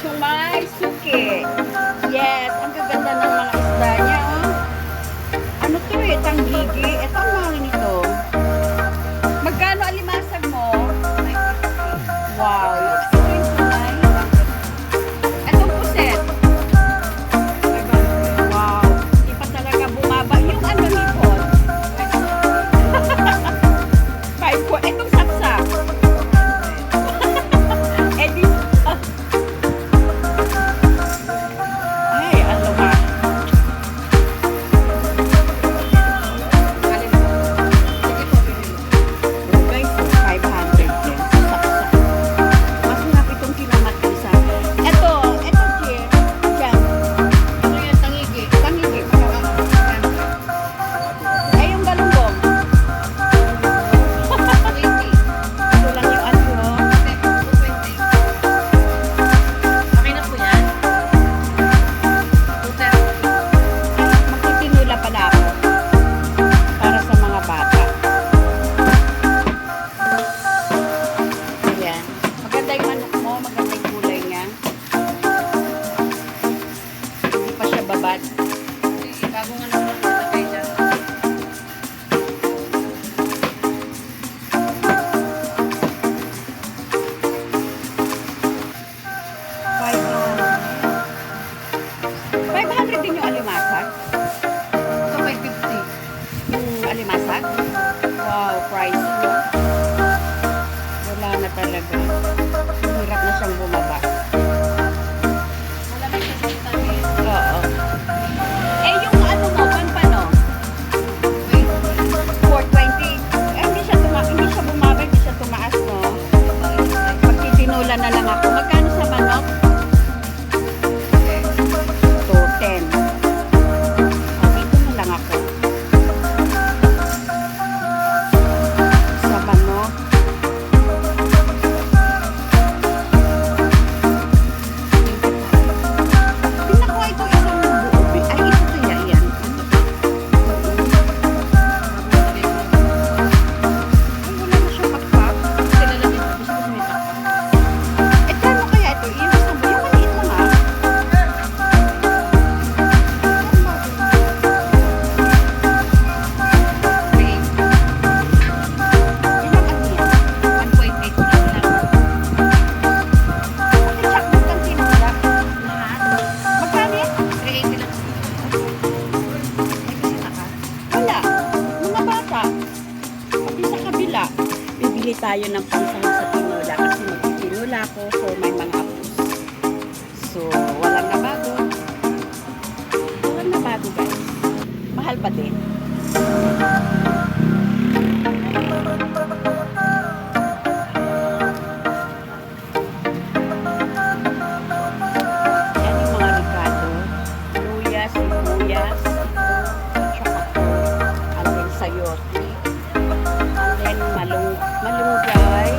Sumay suki. Yes, ang gaganda ng mga isda niya, oh. Ano to eh, tanggigi. Ito ang mahal nito. Magkano alimasag mo? Wow. Ito yung sumay. Itong puset. Wow. Hindi pa talaga bumaba. Yung ano nito. 5 ko. Itong saksak. Eh di. Ay, ano ba? Guys, 500 din. Saksak. Masarap itong kinamatisa. Ito, Jer. Diyan. Ano yan, tangigi? Tangigi. Ay, yung galunggong. 20. Ito lang yung ano, no? 220. Okay na po yan? 230. Magtitinula pala ako. Para sa mga bata. Ayan. Maganda yung manok mo. Maganda yung kulay niya. Hindi pa siya babad. Sige, bago nga naman ako kayo dyan. $500 din yung alimasag. Ito, 550. Yung alimasag. Wow, price mo. Wala na talaga. Hirap na siyang bumaba. Wala na siya sa tamis. Oo. Eh, yung ano mo, pampano? 420. Eh, hindi siya bumaba, hindi siya tumaas, no? Magtitinula na lang ako. Magkano sa manok? 210. Dito na lang ako. Sa manok. Pinakuha ito isang buo. Ay, ito kaya yan. Ay, wala na siya pakpak. Sila lang yung gusto ko may takpan. Eh, kano kaya ito? Yung isang buo. Yung maliit lang, ah. Ilang ano yan? 1.8 na lang. Bakit siya bukang tinula? Lahat. Magkano yan? 380 lang. May bisita ka? Wala. Mga bata. Pati sa kabila. Bibili tayo ng pansahog sa tinula kasi magtitinula ko. So, may mga apos. So, walang nabago. Walang nabago, guys. Mahal pa din. Yan yung mga ricado. Luya, sibuyas, at saka po, and then sayote. And then malunggay,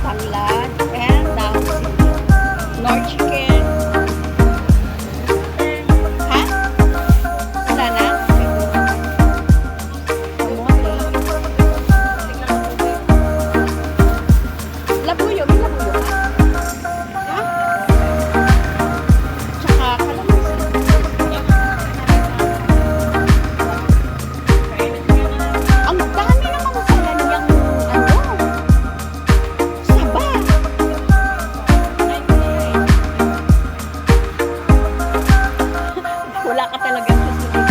tanglad, and dahon sili. Nor chicken. Ha? Wala na? Kamote. Labuyo, may labuyo ka? Ha? Tsaka kalamansi. Ang dami naman pala niyang ano, saba. Wala ka talaga sa susunod.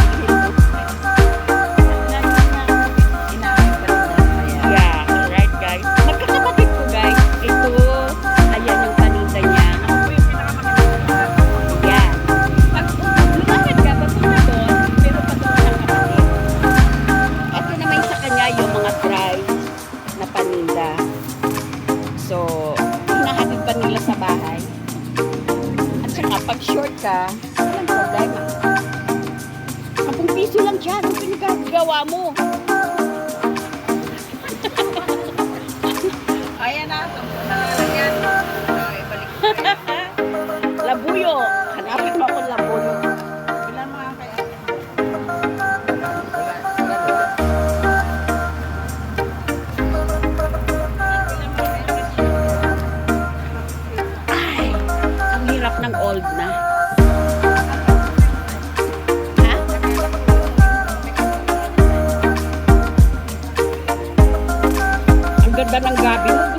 Yeah, alright guys. Magkakapatid ko guys. Ito, ayan yung paninda niya. Yan. Pag lumakad ka, papunta doon, pero pa doon ang kapatid. Ito naman sa kanya yung mga fries na paninda. So, hinahatid pa nila sa bahay. At saka pag short ka, walang problema. 10 piso lang dyan. Ang pinagagawa mo. Ayan na, sampo na lang yan. Okay, balik ko. Labuyo. Hanapin mo ako labuyo. Ilan mga kaya? ganda ng gabi mo.